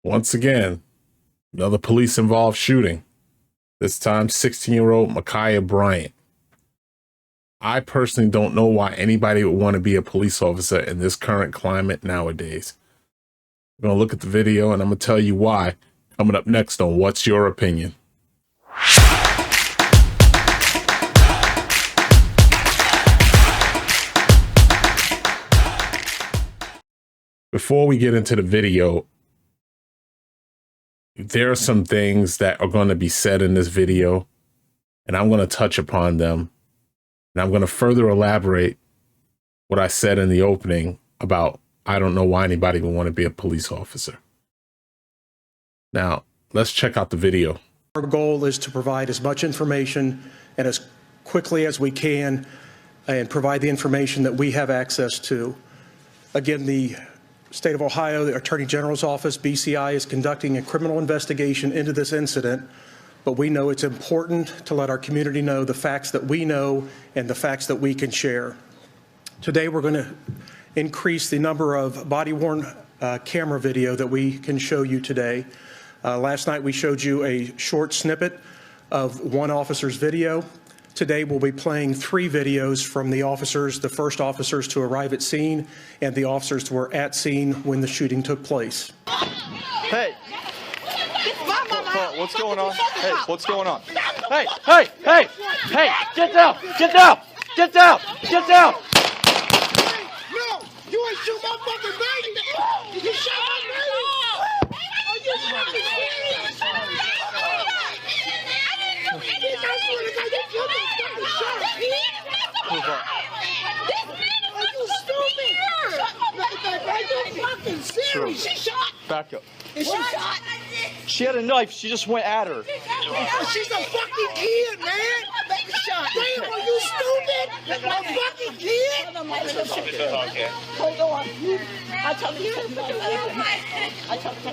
Once again, another police-involved shooting. This time, 16-year-old Micaiah Bryant. I personally don't know why anybody would want to be a police officer in this current climate nowadays. We're going to look at the video, and I'm going to tell you why, coming up next on What's Your Opinion? Before we get into the video, there are some things that are going to be said in this video, and I'm going to touch upon them. And I'm going to further elaborate what I said in the opening about I don't know why anybody would want to be a police officer. Now, let's check out the video. Our goal is to provide as much information and as quickly as we can and provide the information that we have access to. Again, the State of Ohio, the Attorney General's Office, BCI, is conducting a criminal investigation into this incident, but we know it's important to let our community know the facts that we know and the facts that we can share. Today, we're going to increase the number of body-worn camera video that we can show you today. Last night, we showed you a short snippet of one officer's video. Today, we'll be playing 3 videos from the officers, the first officers to arrive at scene and the officers who were at scene when the shooting took place. Hey! What's going on? Hey, what's going on? Hey! Hey! Hey! Hey! Get down! Get down! Get down! Get down! No! You ain't shoot my fucking baby! You shot my baby! Are you fucking serious? I swear to God, you killed me fucking shot! Are you stupid? Are you fucking serious? She shot! Back up. Is she shot? She had a knife. She just went at her. She's a fucking kid, man! Damn, are you stupid? A fucking kid? Hold on. I told you to put the I told you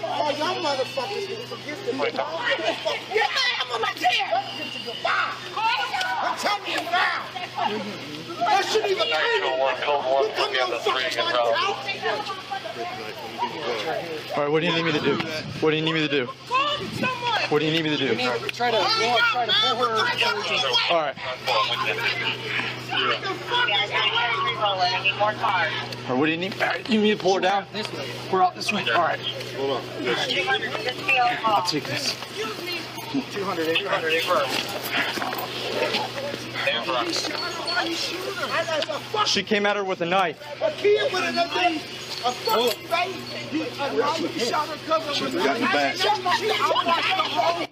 Oh, y'all motherfuckers need to forgive the yeah, I'm on my chair! I'm telling you now! That shouldn't even matter! You come on fucking my couch! All right, what do you need me to do? What do you need me to do? What do you need me to do? Try to pull her. All right. All right, what do you need? You need to pull her down? This way. We're out this way. All right. Hold on. I'll take this. 200. She came at her with a knife. A kid with a fucking baby. You shot her cousin with a knife. I watched the whole.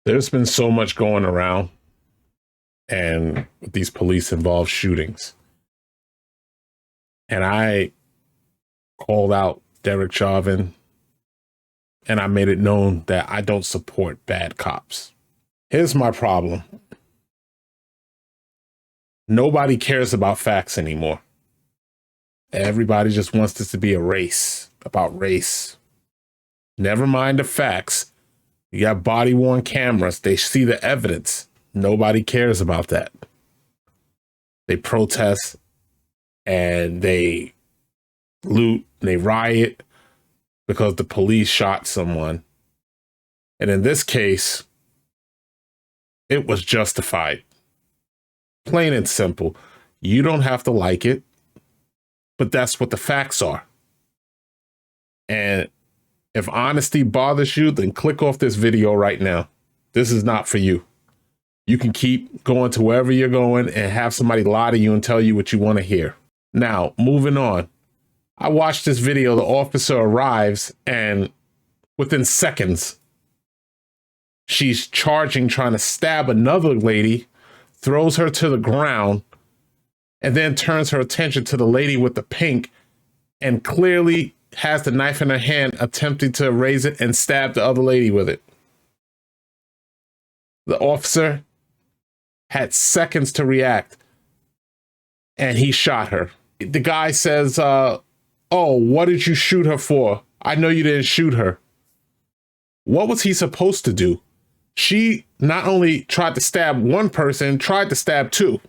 There's been so much going around and with these police involved shootings. And I called out Derek Chauvin and I made it known that I don't support bad cops. Here's my problem. Nobody cares about facts anymore. Everybody just wants this to be a race, about race. Never mind the facts. You got body-worn cameras. They see the evidence. Nobody cares about that. They protest and they loot and they riot because the police shot someone. And in this case, it was justified. Plain and simple. You don't have to like it, but that's what the facts are. And if honesty bothers you, then click off this video right now. This is not for you. You can keep going to wherever you're going and have somebody lie to you and tell you what you want to hear. Now, moving on. I watched this video. The officer arrives and within seconds, she's charging, trying to stab another lady, throws her to the ground, and then turns her attention to the lady with the pink and clearly has the knife in her hand, attempting to raise it and stab the other lady with it. The officer had seconds to react and he shot her. The guy says, oh, what did you shoot her for? I know you didn't shoot her. What was he supposed to do? She not only tried to stab one person, tried to stab two.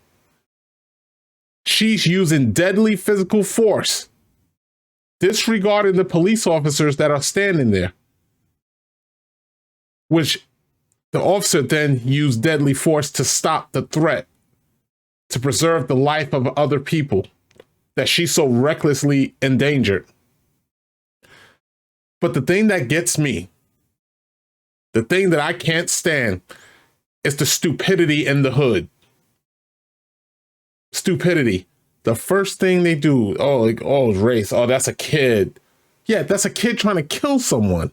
She's using deadly physical force, disregarding the police officers that are standing there, which the officer then used deadly force to stop the threat, to preserve the life of other people that she so recklessly endangered. But the thing that gets me, the thing that I can't stand, is the stupidity in the hood. Stupidity. The first thing they do, it's race. Oh, that's a kid. Yeah, that's a kid trying to kill someone.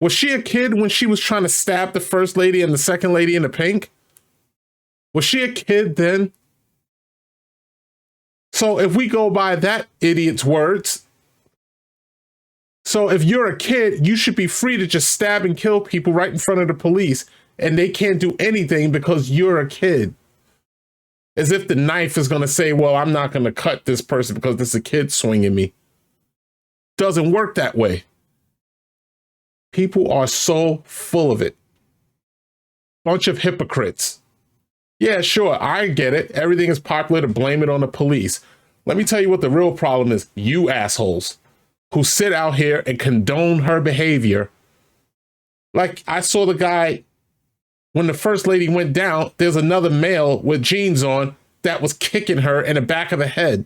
Was she a kid when she was trying to stab the first lady and the second lady in the pink? Was she a kid then? So if we go by that idiot's words, so if you're a kid, you should be free to just stab and kill people right in front of the police, and they can't do anything because you're a kid. As if the knife is going to say, well, I'm not going to cut this person because there's a kid swinging me. Doesn't work that way. People are so full of it. Bunch of hypocrites. Yeah, sure, I get it. Everything is popular to blame it on the police. Let me tell you what the real problem is. You assholes who sit out here and condone her behavior. Like I saw the guy, when the first lady went down, there's another male with jeans on that was kicking her in the back of the head.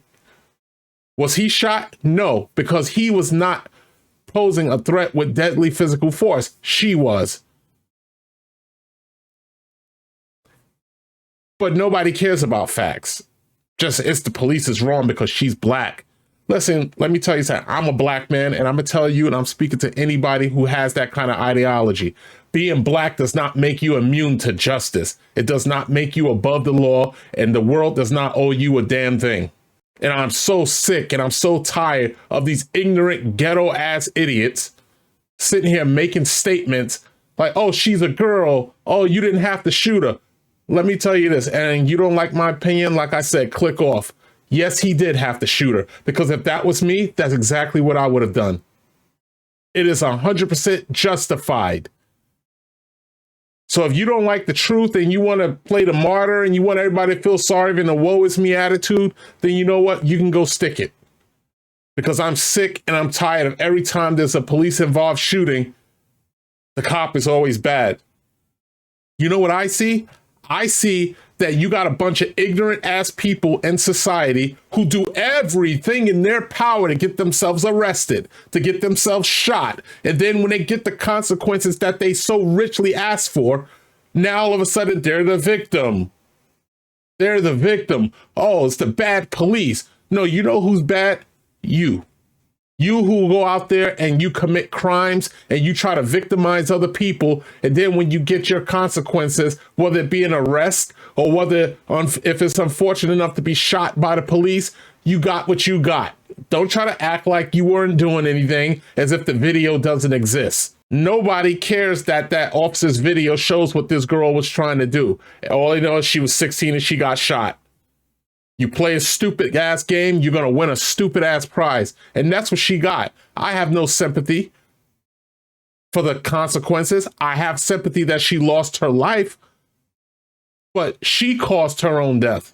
Was he shot? No, because he was not posing a threat with deadly physical force. She was. But nobody cares about facts. Just it's the police is wrong because she's black. Listen, let me tell you something. I'm a black man, and I'm going to tell you, and I'm speaking to anybody who has that kind of ideology. Being black does not make you immune to justice. It does not make you above the law, and the world does not owe you a damn thing. And I'm so sick and I'm so tired of these ignorant ghetto-ass idiots sitting here making statements like, oh, she's a girl. Oh, you didn't have to shoot her. Let me tell you this, and you don't like my opinion, like I said, click off. Yes, he did have to shoot her, because if that was me, that's exactly what I would have done. It is 100% justified. So if you don't like the truth and you want to play the martyr and you want everybody to feel sorry in a woe is me attitude, then you know what? You can go stick it. Because I'm sick and I'm tired of every time there's a police involved shooting, the cop is always bad. You know what I see? I see that you got a bunch of ignorant ass people in society who do everything in their power to get themselves arrested, to get themselves shot. And then when they get the consequences that they so richly ask for, now all of a sudden they're the victim. They're the victim. Oh, it's the bad police. No, you know who's bad? You. You who go out there and you commit crimes and you try to victimize other people, and then when you get your consequences, whether it be an arrest or whether if it's unfortunate enough to be shot by the police, you got what you got. Don't try to act like you weren't doing anything as if the video doesn't exist. Nobody cares that that officer's video shows what this girl was trying to do. All they know is she was 16 and she got shot. You play a stupid ass game, you're going to win a stupid ass prize. And that's what she got. I have no sympathy for the consequences. I have sympathy that she lost her life, but she caused her own death.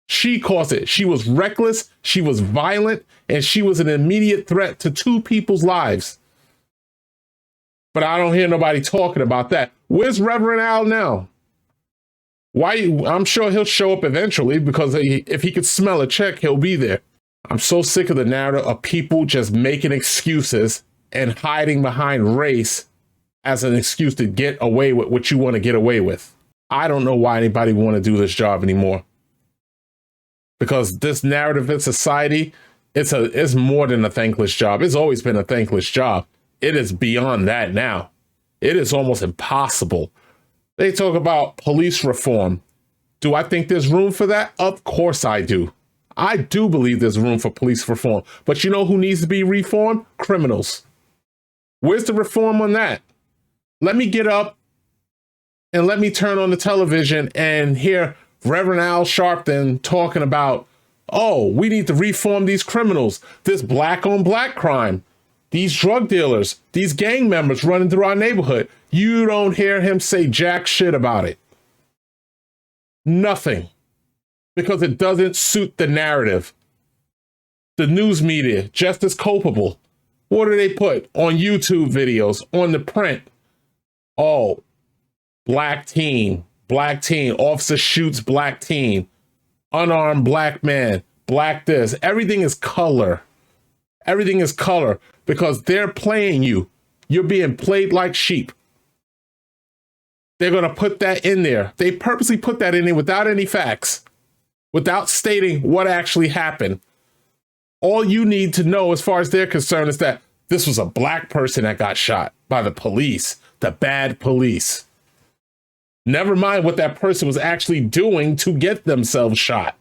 She caused it. She was reckless, she was violent, and she was an immediate threat to two people's lives. But I don't hear nobody talking about that. Where's Reverend Al now? Why? I'm sure he'll show up eventually because if he could smell a check, he'll be there. I'm so sick of the narrative of people just making excuses and hiding behind race as an excuse to get away with what you want to get away with. I don't know why anybody want to do this job anymore. Because this narrative in society, it's more than a thankless job. It's always been a thankless job. It is beyond that now. It is almost impossible. They talk about police reform. Do I think there's room for that? Of course I do. I do believe there's room for police reform. But you know who needs to be reformed? Criminals. Where's the reform on that? Let me get up and let me turn on the television and hear Reverend Al Sharpton talking about, oh, we need to reform these criminals, this black on black crime, these drug dealers, these gang members running through our neighborhood. You don't hear him say jack shit about it. Nothing. Because it doesn't suit the narrative. The news media, just as culpable. What do they put on YouTube videos, on the print? Oh, black teen, officer shoots black teen, unarmed black man, black this. Everything is color. Everything is color because they're playing you. You're being played like sheep. They're going to put that in there. They purposely put that in there without any facts, without stating what actually happened. All you need to know as far as they're concerned is that this was a black person that got shot by the police, the bad police. Never mind what that person was actually doing to get themselves shot.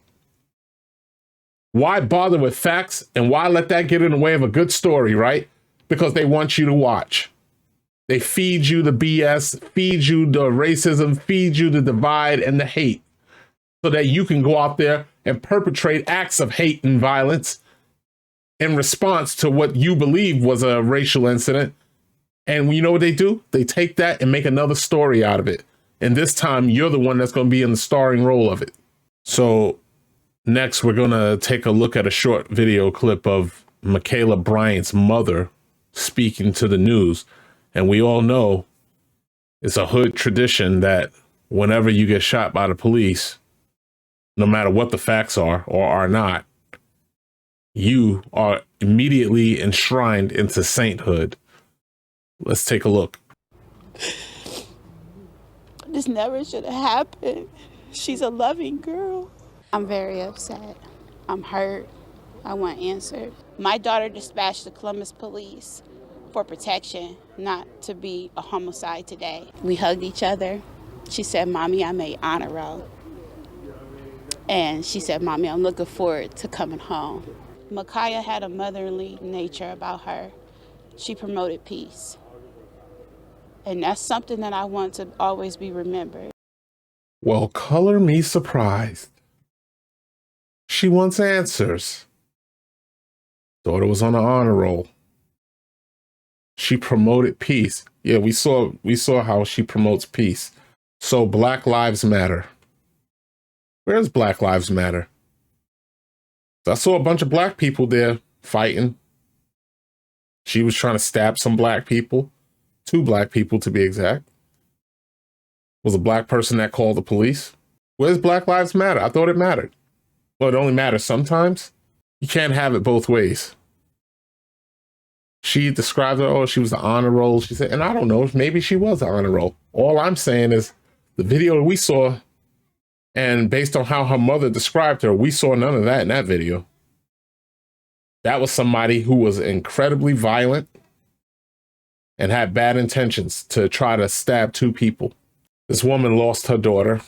Why bother with facts and why let that get in the way of a good story, right? Because they want you to watch. They feed you the BS, feed you the racism, feed you the divide and the hate so that you can go out there and perpetrate acts of hate and violence in response to what you believe was a racial incident. And you know what they do? They take that and make another story out of it. And this time you're the one that's going to be in the starring role of it. So next, we're going to take a look at a short video clip of Michaela Bryant's mother speaking to the news. And we all know it's a hood tradition that whenever you get shot by the police, no matter what the facts are or are not, you are immediately enshrined into sainthood. Let's take a look. This never should have happened. She's a loving girl. I'm very upset. I'm hurt. I want answers. My daughter dispatched the Columbus police for protection, not to be a homicide today. We hugged each other. She said, "Mommy, I made honor roll." And she said, "Mommy, I'm looking forward to coming home." Micaiah had a motherly nature about her. She promoted peace. And that's something that I want to always be remembered. Well, color me surprised. She wants answers. Daughter was on an honor roll. She promoted peace. Yeah, we saw how she promotes peace. So Black Lives Matter. Where's Black Lives Matter? I saw a bunch of black people there fighting. She was trying to stab some black people. 2 black people to be exact. Was a black person that called the police. Where's Black Lives Matter? I thought it mattered. Well, it only matters sometimes. You can't have it both ways. She described her, oh, she was an honor roll. She said, and I don't know, maybe she was an honor roll. All I'm saying is the video we saw, and based on how her mother described her, we saw none of that in that video. That was somebody who was incredibly violent and had bad intentions to try to stab 2 people. This woman lost her daughter.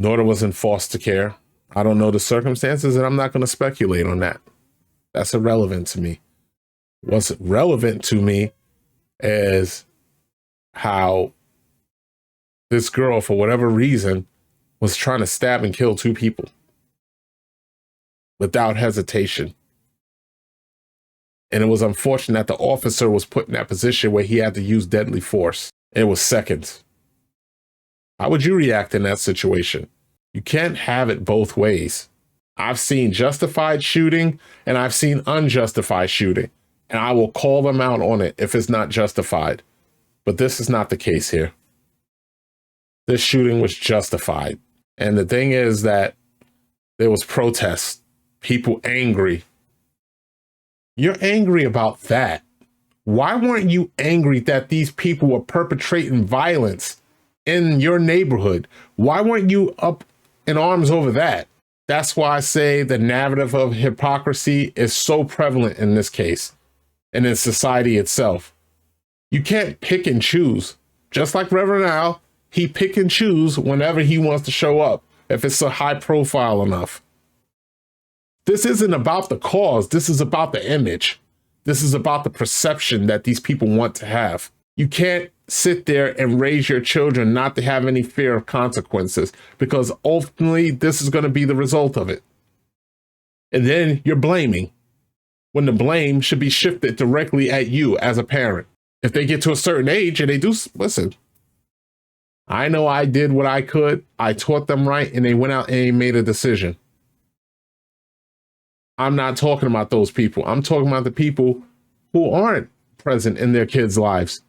Daughter was in foster care. I don't know the circumstances, and I'm not going to speculate on that. That's irrelevant to me. What's relevant to me is how this girl, for whatever reason, was trying to stab and kill 2 people without hesitation. And it was unfortunate that the officer was put in that position where he had to use deadly force. It was seconds. How would you react in that situation? You can't have it both ways. I've seen justified shooting and I've seen unjustified shooting, and I will call them out on it if it's not justified. But this is not the case here. This shooting was justified. And the thing is that there was protests, people angry. You're angry about that. Why weren't you angry that these people were perpetrating violence in your neighborhood? Why weren't you up in arms over that? That's why I say the narrative of hypocrisy is so prevalent in this case and in society itself. You can't pick and choose. Just like Reverend Al, he pick and choose whenever he wants to show up, if it's a high profile enough. This isn't about the cause. This is about the image. This is about the perception that these people want to have. You can't sit there and raise your children not to have any fear of consequences, because ultimately this is going to be the result of it. And then you're blaming when the blame should be shifted directly at you as a parent. If they get to a certain age and they do, listen, I know I did what I could. I taught them right, and they went out and they made a decision. I'm not talking about those people. I'm talking about the people who aren't present in their kids' lives.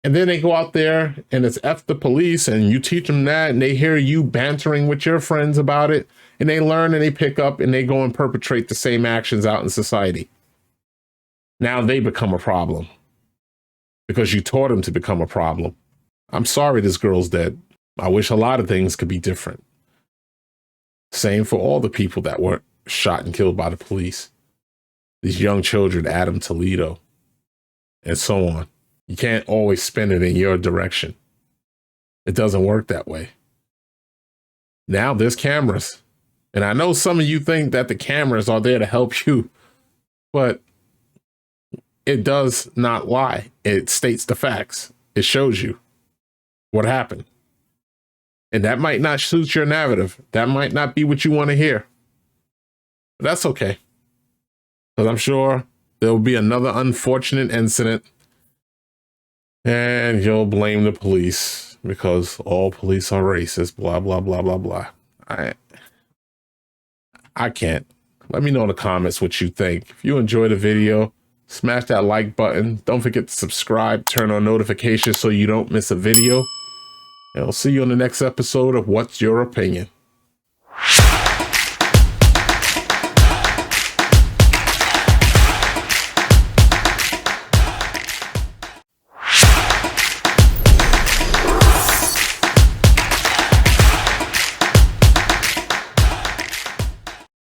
And then they go out there and it's F the police, and you teach them that, and they hear you bantering with your friends about it, and they learn and they pick up and they go and perpetrate the same actions out in society. Now they become a problem because you taught them to become a problem. I'm sorry this girl's dead. I wish a lot of things could be different. Same for all the people that were shot and killed by the police. These young children, Adam Toledo, and so on. You can't always spin it in your direction. It doesn't work that way. Now there's cameras. And I know some of you think that the cameras are there to help you, but it does not lie. It states the facts. It shows you what happened. And that might not suit your narrative. That might not be what you want to hear. But that's okay. Because I'm sure there will be another unfortunate incident and you'll blame the police because all police are racist, blah, blah, blah, blah, blah. I can't. Let me know in the comments what you think. If you enjoyed the video, smash that like button. Don't forget to subscribe, turn on notifications so you don't miss a video. And I'll see you on the next episode of What's Your Opinion?